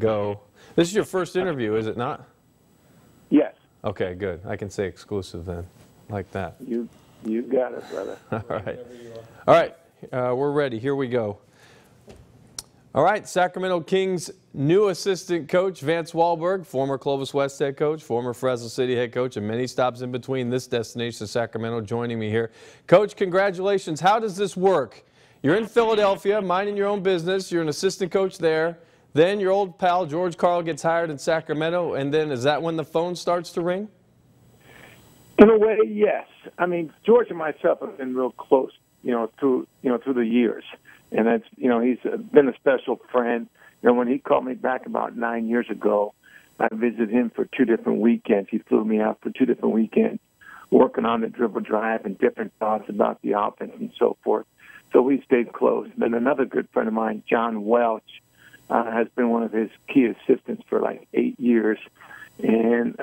go. This is your first interview, is it not? Yes. Okay, good. I can say exclusive then, like that. You got it, brother. All right. All right, we're ready. Here we go. All right, Sacramento Kings' new assistant coach, Vance Walberg, former Clovis West head coach, former Fresno City head coach, and many stops in between this destination, Sacramento, joining me here. Coach, congratulations. How does this work? You're in Philadelphia, minding your own business. You're an assistant coach there. Then your old pal, George Karl, gets hired in Sacramento, and then is that when the phone starts to ring? In a way, yes. I mean, George and myself have been real close, through the years. And that's, he's been a special friend. When he called me back about 9 years ago, I visited him for 2 different weekends. He flew me out for 2 different weekends, working on the dribble drive and different thoughts about the offense and so forth. So we stayed close. Then another good friend of mine, John Welch, has been one of his key assistants for like 8 years. And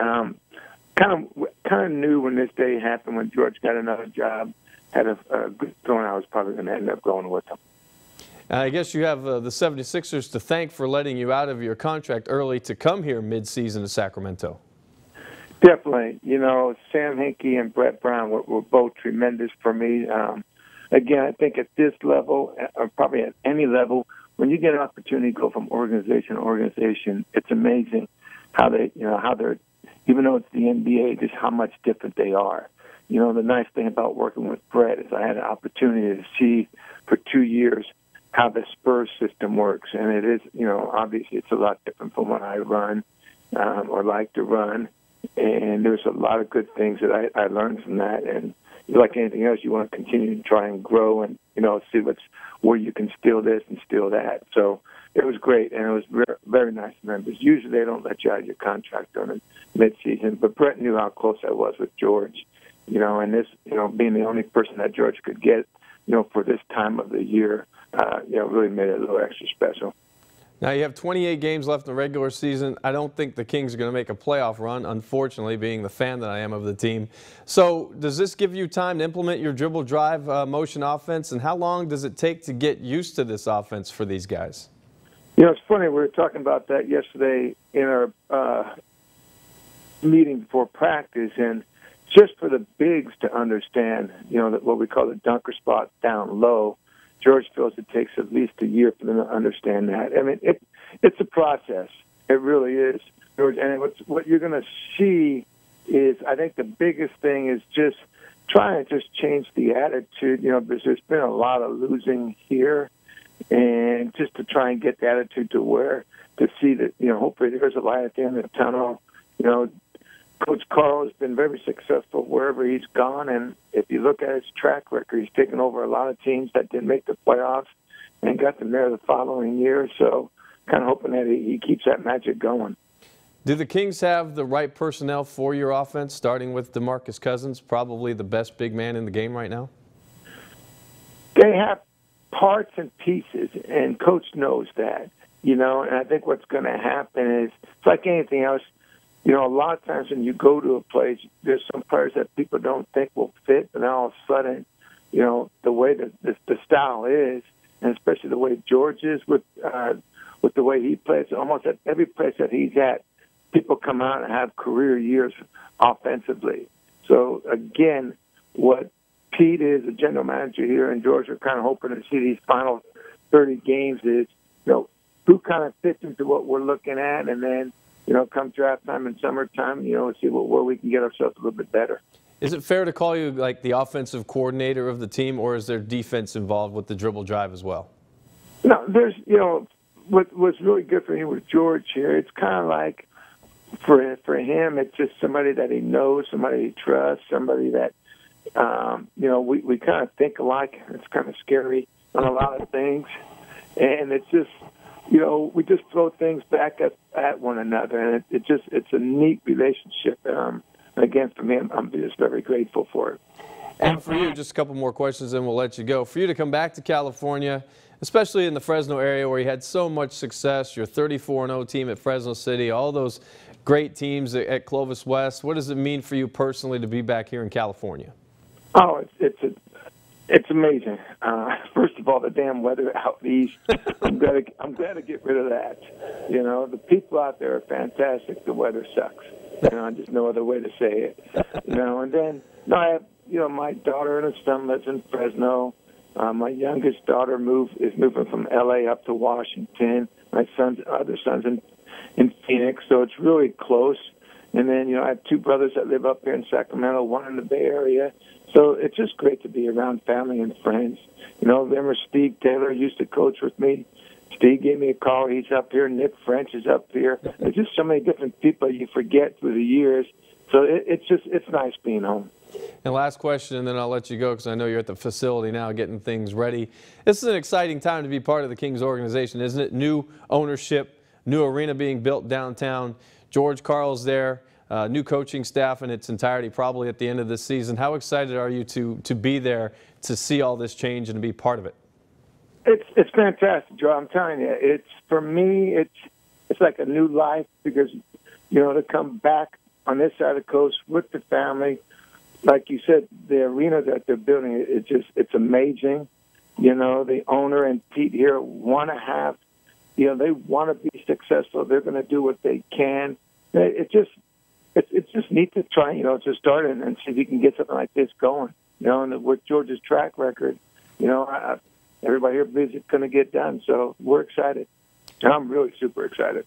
kind of knew when this day happened, when George got another job, had a good feeling I was probably going to end up going with him. I guess you have the 76ers to thank for letting you out of your contract early to come here mid-season to Sacramento. Definitely. Sam Hinkie and Brett Brown were both tremendous for me. Again, I think at this level, or probably at any level, when you get an opportunity to go from organization to organization, it's amazing how they're, even though it's the NBA, just how much different they are. The nice thing about working with Brett is I had an opportunity to see for 2 years how the Spurs system works. And it is, obviously it's a lot different from what I run or like to run. And there's a lot of good things that I learned from that. And like anything else, you want to continue to try and grow and, see where you can steal this and steal that. So it was great, and it was very nice of them. Because usually they don't let you out of your contract during mid-season. But Brett knew how close I was with George, and this, being the only person that George could get, for this time of the year, really made it a little extra special. Now you have 28 games left in the regular season. I don't think the Kings are going to make a playoff run, unfortunately, being the fan that I am of the team. So does this give you time to implement your dribble drive motion offense, and how long does it take to get used to this offense for these guys? It's funny. We were talking about that yesterday in our meeting before practice, and just for the bigs to understand, what we call the dunker spot down low, George feels it takes at least a year for them to understand that. I mean, it's a process. It really is, George. And what you're going to see is, I think the biggest thing is just trying to just change the attitude, because there's been a lot of losing here, and just to try and get the attitude to see that, hopefully there's a light at the end of the tunnel. Coach Karl has been very successful wherever he's gone, and if you look at his track record, he's taken over a lot of teams that didn't make the playoffs and got them there the following year. So kind of hoping that he keeps that magic going. Do the Kings have the right personnel for your offense, starting with DeMarcus Cousins, probably the best big man in the game right now? They have parts and pieces, and Coach knows that, and I think what's going to happen is, it's like anything else. A lot of times when you go to a place, there's some players that people don't think will fit, and then all of a sudden, the way that the style is, and especially the way George is with the way he plays, almost at every place that he's at, people come out and have career years offensively. So again, what Pete is, the general manager here, and George are kind of hoping to see these final 30 games is, who kind of fits into what we're looking at, and then, come draft time and summertime, see where we can get ourselves a little bit better. Is it fair to call you like the offensive coordinator of the team, or is there defense involved with the dribble drive as well? No, there's, what's really good for him with George here, it's kind of like for him, it's just somebody that he knows, somebody he trusts, somebody that, we kind of think alike. It's kind of scary on a lot of things. And it's just, we just throw things back at one another, and it's a neat relationship. Again, for me, I'm just very grateful for it. And for you, just a couple more questions, and we'll let you go. For you to come back to California, especially in the Fresno area where you had so much success, your 34-0 team at Fresno City, all those great teams at Clovis West, what does it mean for you personally to be back here in California? Oh, it's It's amazing. First of all, the damn weather out east. I'm glad to get rid of that. You know, the people out there are fantastic. The weather sucks. You know, there's no other way to say it. You know, and then I have, you know, my daughter and her son lives in Fresno. My youngest daughter is moving from L.A. up to Washington. My other son's in Phoenix, so it's really close. And then, you know, I have two brothers that live up here in Sacramento, one in the Bay Area. So it's just great to be around family and friends. You know, remember Steve Taylor used to coach with me. Steve gave me a call. He's up here. Nick French is up here. There's just so many different people you forget through the years. So it's nice being home. And last question, and then I'll let you go because I know you're at the facility now getting things ready. This is an exciting time to be part of the Kings organization, isn't it? New ownership, new arena being built downtown. George Karl's there, new coaching staff in its entirety probably at the end of this season. How excited are you to be there to see all this change and to be part of it? It's fantastic, Joe. I'm telling you, for me, it's like a new life because, you know, to come back on this side of the coast with the family, like you said, the arena that they're building, it's amazing. You know, the owner and Pete here want to have, you know, they want to be successful. They're going to do what they can. It's just neat to try, you know, to start and see if you can get something like this going. You know, and with George's track record, you know, everybody here believes it's going to get done. So we're excited. And I'm really super excited.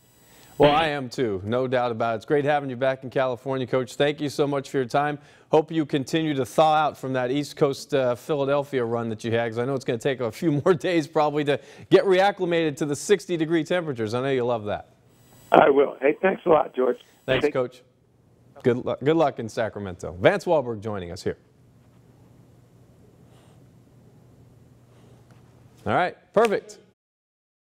Well, I am too, no doubt about it. It's great having you back in California, Coach. Thank you so much for your time. Hope you continue to thaw out from that East Coast Philadelphia run that you had, because I know it's going to take a few more days probably to get reacclimated to the 60-degree temperatures. I know you love that. I will. Hey, thanks a lot, George. Thanks, Coach. Good luck in Sacramento. Vance Walberg joining us here. All right, perfect.